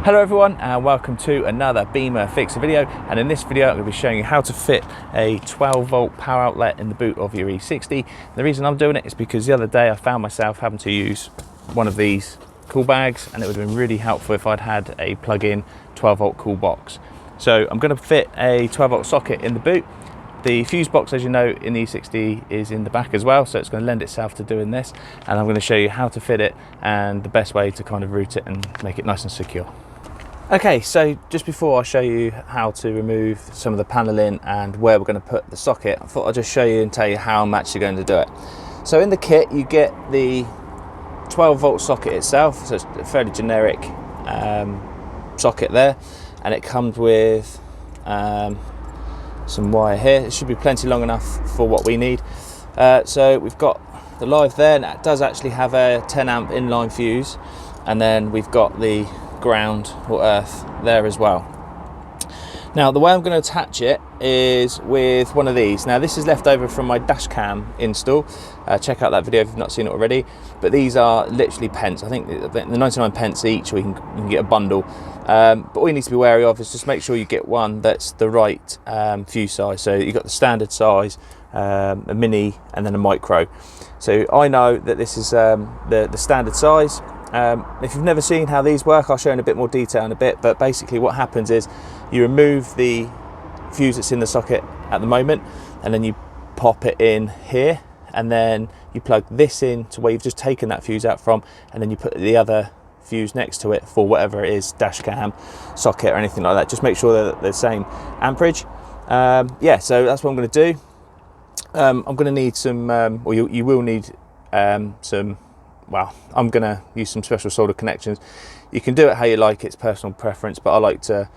Hello everyone and welcome to another Bimmer Fixer video, and in this video I'm going to be showing you how to fit a 12 volt power outlet in the boot of your E60. The reason I'm doing it is because the other day I found myself having to use one of these cool bags, and it would have been really helpful if I'd had a plug-in 12 volt cool box. So I'm going to fit a 12 volt socket in the boot. The fuse box, as you know, in the E60 is in the back as well, so it's going to lend itself to doing this, and I'm going to show you how to fit it and the best way to kind of route it and make it nice and secure. Okay, so just before I show you how to remove some of the paneling and where we're going to put the socket, I thought I'd just show you and tell you how I'm actually going to do it. So in the kit you get the 12 volt socket itself, so it's a fairly generic socket there, and it comes with some wire here. It should be plenty long enough for what we need. So we've got the live there, and it does actually have a 10 amp inline fuse, and then we've got the ground or earth there as well. Now the way I'm going to attach it is with one of these. Now this is left over from my dash cam install. Check out that video if you've not seen it already. But these are literally pence. I think they're 99 pence each, or you can get a bundle. But all you need to be wary of is just make sure you get one that's the right fuse size. So you've got the standard size, a mini, and then a micro. So I know that this is the standard size. If you've never seen how these work, I'll show you in a bit more detail in a bit, but basically what happens is you remove the fuse that's in the socket at the moment, and then you pop it in here, and then you plug this in to where you've just taken that fuse out from, and then you put the other fuse next to it for whatever it is, dash cam, socket, or anything like that. Just make sure they're the same amperage. Yeah, so that's what I'm going to do. I'm going to need some, or you will need some. Well, I'm going to use some special solder connections. You can do it how you like, it's personal preference, but I like to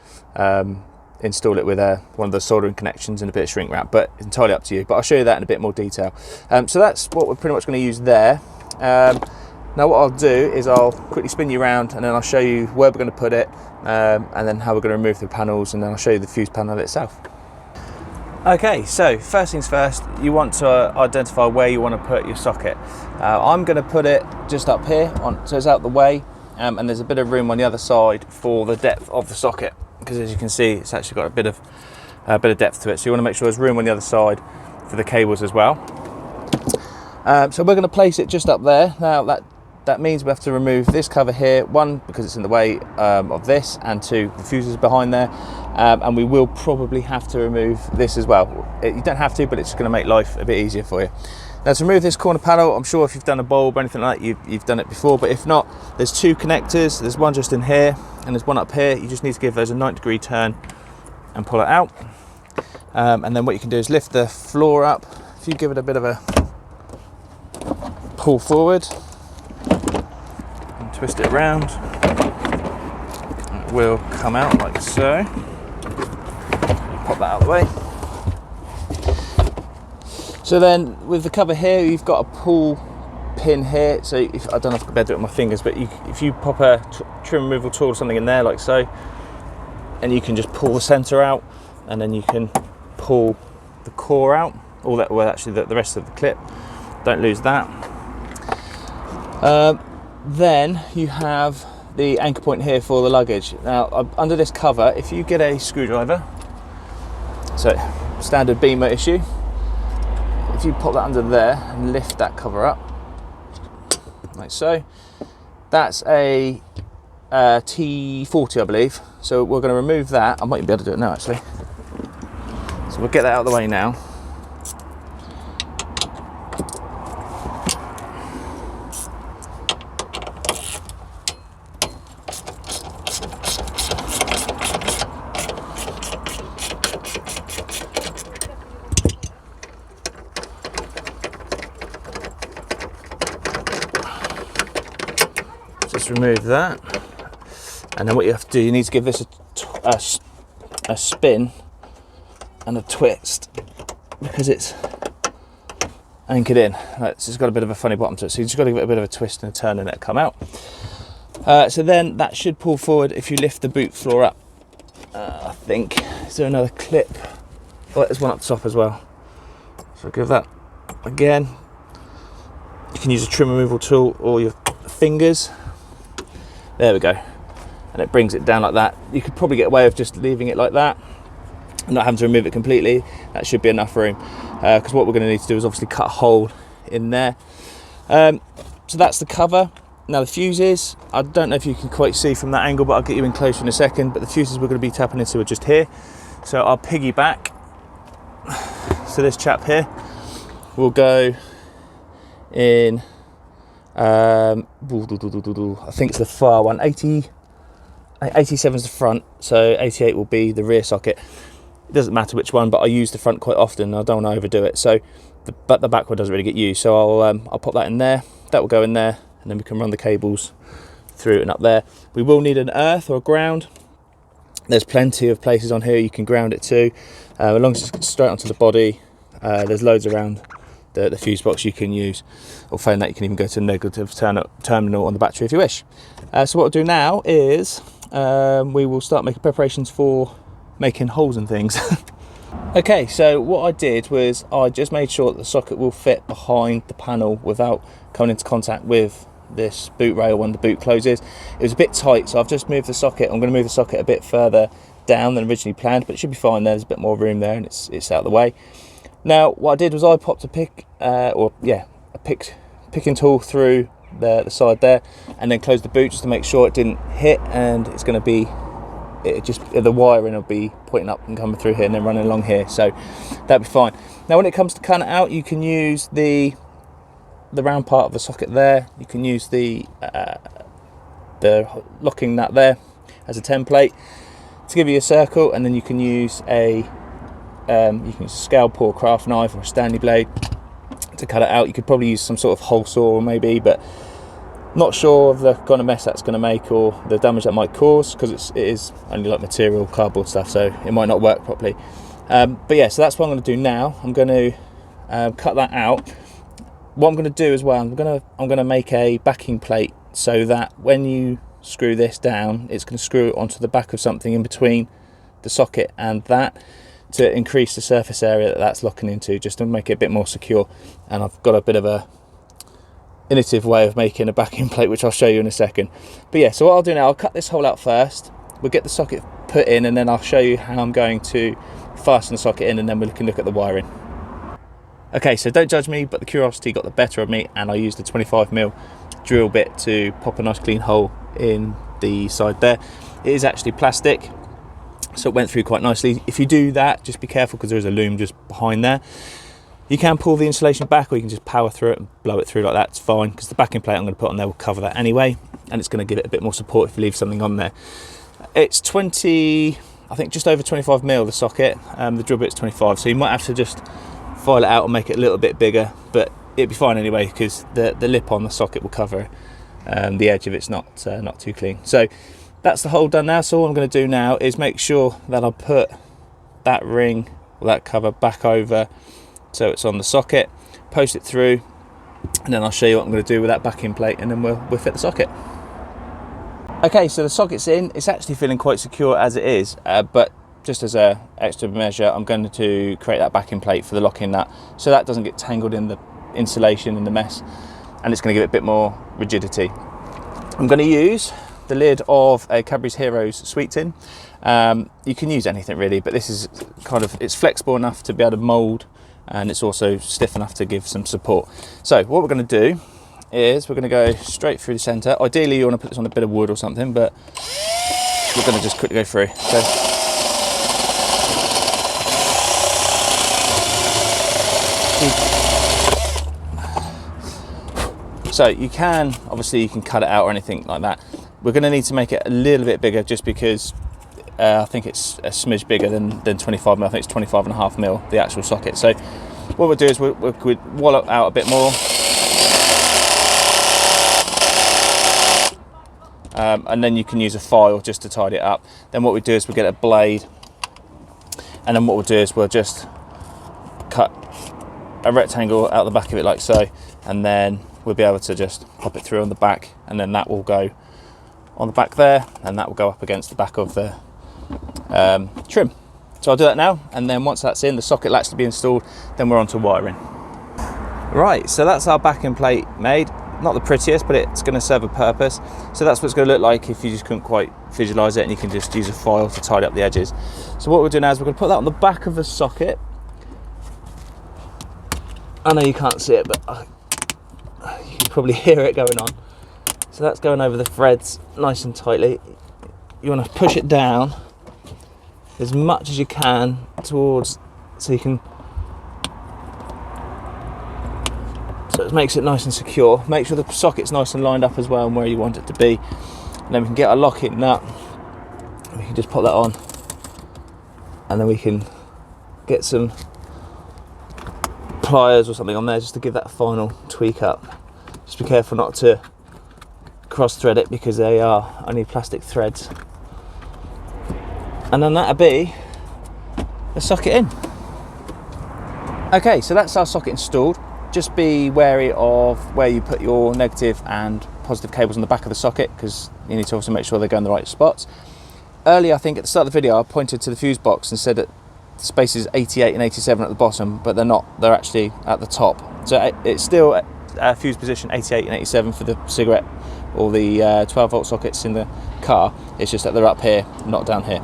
install it with one of the soldering connections and a bit of shrink wrap, but it's entirely up to you. But I'll show you that in a bit more detail. So that's what we're pretty much going to use there. Now what I'll do is I'll quickly spin you around, and then I'll show you where we're going to put it, and then how we're going to remove the panels, and then I'll show you the fuse panel itself. Okay, so first things first, you want to identify where you want to put your socket. I'm going to put it just up here, so it's out the way, and there's a bit of room on the other side for the depth of the socket, because as you can see, it's actually got a bit of depth to it. So you want to make sure there's room on the other side for the cables as well. So we're going to place it just up there. Now that means we have to remove this cover here, one, because it's in the way of this, and two, the fuses behind there, and we will probably have to remove this as well. You don't have to, but it's going to make life a bit easier for you. Now to remove this corner panel, I'm sure if you've done a bulb or anything like that, you've done it before, but if not, there's two connectors. There's one just in here, and there's one up here. You just need to give those a 90-degree turn and pull it out. And then what you can do is lift the floor up. If you give it a bit of a pull forward, twist it around, it will come out like so. Pop that out of the way. So then with the cover here, you've got a pull pin here. So I don't know if I can do it with my fingers, but if you pop a trim removal tool or something in there like so, and you can just pull the center out, and then you can pull the core out, all that, well actually the rest of the clip, don't lose that. Then you have the anchor point here for the luggage. Now under this cover, if you get a screwdriver, so standard Bimmer issue, if you pop that under there and lift that cover up like so, that's a T40 I believe. So we're going to remove that. I might be able to do it now actually. So we'll get that out of the way now. Just remove that, and then what you have to do, you need to give this a spin and a twist, because it's anchored in. Right, so it's got a bit of a funny bottom to it, so you just got to give it a bit of a twist and a turn and it'll come out. So then that should pull forward if you lift the boot floor up. I think, is there another clip? Oh, there's one up the top as well. So give that again. You can use a trim removal tool or your fingers. There we go. and it brings it down like that. You could probably get away with just leaving it like that and not having to remove it completely. That should be enough room, because what we're going to need to do is obviously cut a hole in there. So that's the cover. Now the fuses, I don't know if you can quite see from that angle, but I'll get you in closer in a second. But the fuses we're going to be tapping into are just here. So I'll piggyback. So this chap here will go in, I think it's the far one, 87 is the front, so 88 will be the rear socket. It doesn't matter which one, but I use the front quite often. I don't want to overdo it, so but the back one doesn't really get used. So I'll pop that in there. That will go in there, and then we can run the cables through and up there. We will need an earth or a ground. There's plenty of places on here you can ground it to, as long as it's straight onto the body. There's loads around the fuse box you can use, or failing that you can even go to a negative terminal on the battery if you wish. So what we'll do now is we will start making preparations for making holes and things. Okay, so what I did was I just made sure that the socket will fit behind the panel without coming into contact with this boot rail when the boot closes. It was a bit tight, so I've just moved the socket. I'm going to move the socket a bit further down than originally planned, but it should be fine. There's a bit more room there, and it's out of the way. Now what I did was I popped a picking tool through the side there, and then closed the boot just to make sure it didn't hit, and it's going to be the wiring will be pointing up and coming through here and then running along here, so that'll be fine. Now when it comes to cutting it out, you can use the round part of the socket there. You can use the locking nut there as a template to give you a circle, and then you can use a scalpel or craft knife or a Stanley blade to cut it out. You could probably use some sort of hole saw maybe, but not sure of the kind of mess that's going to make or the damage that might cause, because it is only like material, cardboard stuff, so it might not work properly. But yeah, so that's what I'm going to do now. I'm going to cut that out. What I'm going to do as well, I'm going to make a backing plate so that when you screw this down, it's going to screw it onto the back of something in between the socket and that, to increase the surface area that's locking into, just to make it a bit more secure. And I've got a bit of a innovative way of making a backing plate, which I'll show you in a second. But yeah, so what I'll do now, I'll cut this hole out first. We'll get the socket put in, and then I'll show you how I'm going to fasten the socket in, and then we can look at the wiring. Okay, so don't judge me, but the curiosity got the better of me, and I used a 25mm drill bit to pop a nice clean hole in the side there. It is actually plastic, so it went through quite nicely. If you do that, just be careful, because there is a loom just behind there. You can pull the insulation back, or you can just power through it and blow it through like that. It's fine, because the backing plate I'm going to put on there will cover that anyway, and it's going to give it a bit more support if you leave something on there. It's 20, I think just over 25mm the socket. The drill bit's 25, so you might have to just file it out and make it a little bit bigger, but it'd be fine anyway, because the lip on the socket will cover the edge if it's not too clean. So that's the hole done now. So all I'm going to do now is make sure that I put that ring or that cover back over so it's on the socket, post it through, and then I'll show you what I'm going to do with that backing plate, and then we'll fit the socket. Okay, so the socket's in. It's actually feeling quite secure as it is, but just as a extra measure, I'm going to create that backing plate for the locking nut, so that doesn't get tangled in the insulation and the mess, and it's going to give it a bit more rigidity. I'm going to use the lid of a Cadbury's Heroes sweet tin. You can use anything really, but this is it's flexible enough to be able to mould, and it's also stiff enough to give some support. So what we're going to do is we're going to go straight through the centre. Ideally you want to put this on a bit of wood or something, but we're going to just quickly go through. So you can cut it out or anything like that. We're going to need to make it a little bit bigger, just because I think it's a smidge bigger than 25mm. I think it's 25.5mm, the actual socket. So what we'll do is we'll wallop out a bit more, and then you can use a file just to tidy it up. Then what we do is we'll get a blade, and then what we'll do is we'll just cut a rectangle out the back of it like so, and then we'll be able to just pop it through on the back, and then that will go on the back there, and that will go up against the back of the trim. So I'll do that now, and then once that's in, the socket will actually be installed, then we're on to wiring. Right, so that's our backing plate made. not the prettiest, but it's going to serve a purpose. So that's what it's going to look like if you just couldn't quite visualize it, and you can just use a file to tidy up the edges. So what we're doing now is we're going to put that on the back of the socket. I know you can't see it, but you can probably hear it going on. So that's going over the threads nice and tightly. You want to push it down as much as you can towards, so you can, so it makes it nice and secure. Make sure the socket's nice and lined up as well and where you want it to be. And then we can get our locking nut. We can just pop that on, and then we can get some pliers or something on there just to give that final tweak up. Just be careful not to cross thread it, because they are only plastic threads. And then that'll be the socket in. Okay, so that's our socket installed. Just be wary of where you put your negative and positive cables on the back of the socket, because you need to also make sure they go in the right spots. Earlier, I think at the start of the video, I pointed to the fuse box and said that the spaces 88 and 87 at the bottom, but they're not. They're actually at the top. So it's still fuse position 88 and 87 for the cigarette or the 12 volt sockets in the car. It's just that they're up here, not down here.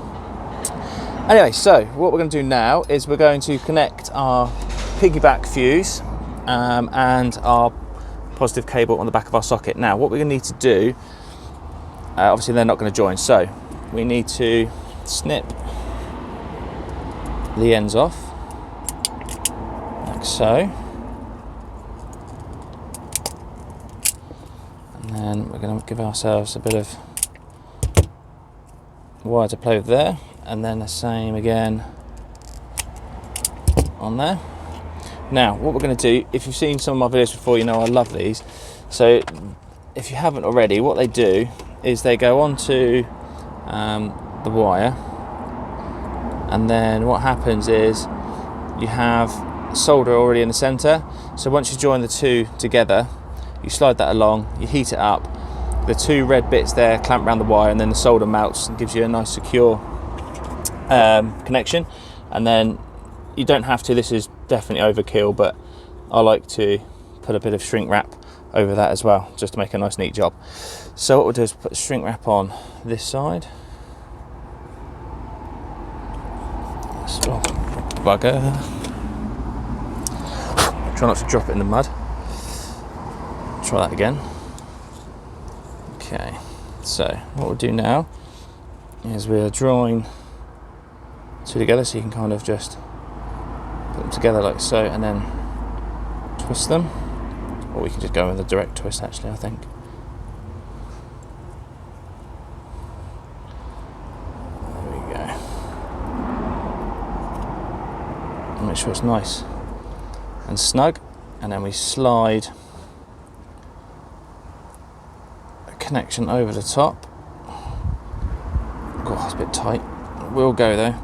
Anyway, so what we're going to do now is we're going to connect our piggyback fuse and our positive cable on the back of our socket. Now, what we're going to need to do, obviously they're not going to join, so we need to snip the ends off, like so. And then we're going to give ourselves a bit of wire to play with there, and then the same again on there. Now, what we're going to do, if you've seen some of my videos before, you know I love these. So if you haven't already, what they do is they go onto the wire, and then what happens is you have solder already in the center. So once you join the two together, you slide that along, you heat it up, the two red bits there clamp around the wire, and then the solder melts and gives you a nice secure connection. And then you don't have to, this is definitely overkill, but I like to put a bit of shrink wrap over that as well, just to make a nice neat job. So what we'll do is put the shrink wrap on this side. Stop, bugger. Try not to drop it in the mud. Try that again. Okay, so what we'll do now is we're drawing two together, so you can kind of just put them together like so, and then twist them, or we can just go with a direct twist actually, I think. There we go. And make sure it's nice and snug, and then we slide a connection over the top. God, it's a bit tight. It will go though.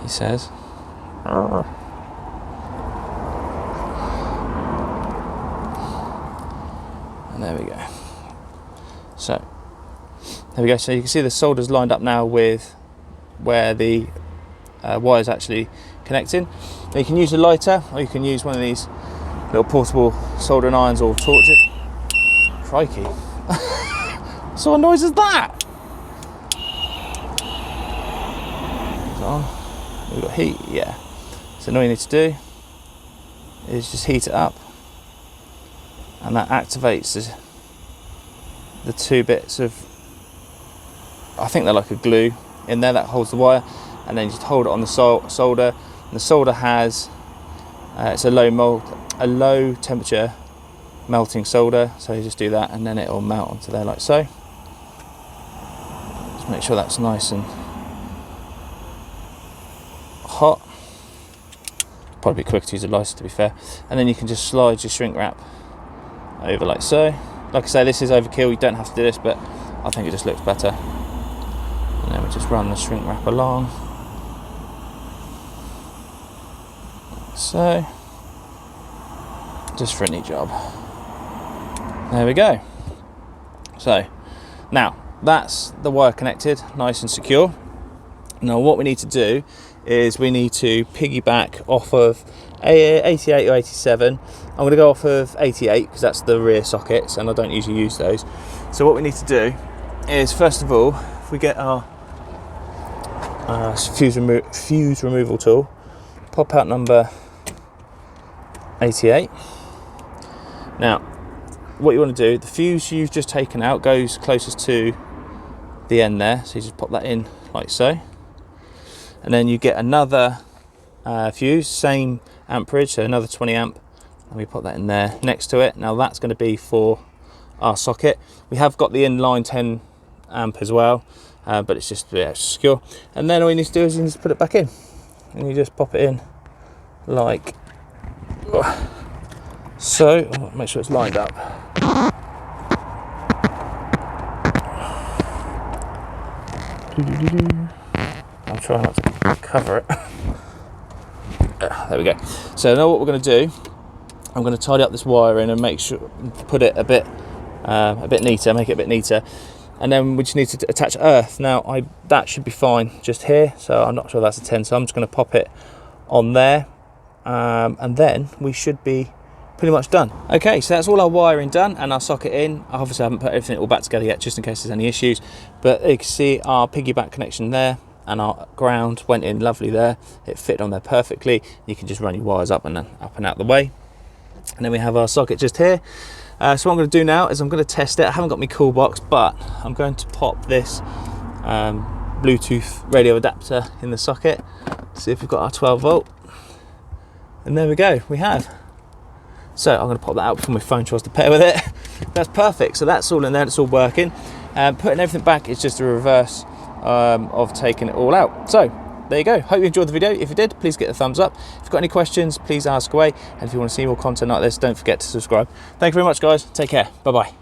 He says. And there we go. So there we go. So you can see the solder's lined up now with where the wire's actually connecting. Now you can use a lighter, or you can use one of these little portable soldering irons or torches. Crikey. What sort of noise is that? Is it on? We've got heat, yeah. So all you need to do is just heat it up, and that activates the two bits of, I think they're like a glue in there that holds the wire, and then you just hold it on the solder. And the solder has it's a low temperature melting solder, so you just do that and then it will melt onto there like so. Just make sure that's nice and hot. Probably quicker to use a lighter, to be fair. And then you can just slide your shrink wrap over like so. Like I say, this is overkill, you don't have to do this, but I think it just looks better. And then we just run the shrink wrap along like so, just for a neat job. There we go. So now that's the wire connected, nice and secure. Now what we need to do is we need to piggyback off of 88 or 87. I'm going to go off of 88 because that's the rear sockets and I don't usually use those. So what we need to do is, first of all, if we get our fuse removal tool, pop out number 88. Now what you want to do, the fuse you've just taken out goes closest to the end there, so you just pop that in like so, and then you get another fuse, same amperage, so another 20 amp, and we put that in there next to it. Now that's going to be for our socket. We have got the inline 10 amp as well, but it's just secure. And then all you need to do is you just put it back in, and you just pop it in like so. Make sure it's lined up. I'm trying not to cover it. There we go. So now what we're going to do, I'm going to tidy up this wiring and make sure, put it a bit neater, make it a bit neater, and then we just need to attach earth. Now that should be fine just here, so I'm not sure that's a 10, so I'm just going to pop it on there, and then we should be pretty much done. Okay, so that's all our wiring done and our socket in. I obviously haven't put everything all back together yet, just in case there's any issues, but you can see our piggyback connection there, and our ground went in lovely there. It fit on there perfectly. You can just run your wires up and out the way, and then we have our socket just here. So what I'm going to do now is I'm going to test it. I haven't got my cool box, but I'm going to pop this Bluetooth radio adapter in the socket to see if we've got our 12 volt, and there we go, we have. So I'm going to pop that out before my phone tries to pair with it. That's perfect. So that's all in there, it's all working. Putting everything back is just a reverse of taking it all out. So there you go. Hope you enjoyed the video. If you did, please get a thumbs up. If you've got any questions, please ask away. And if you want to see more content like this, don't forget to subscribe. Thank you very much, guys. Take care. Bye-bye.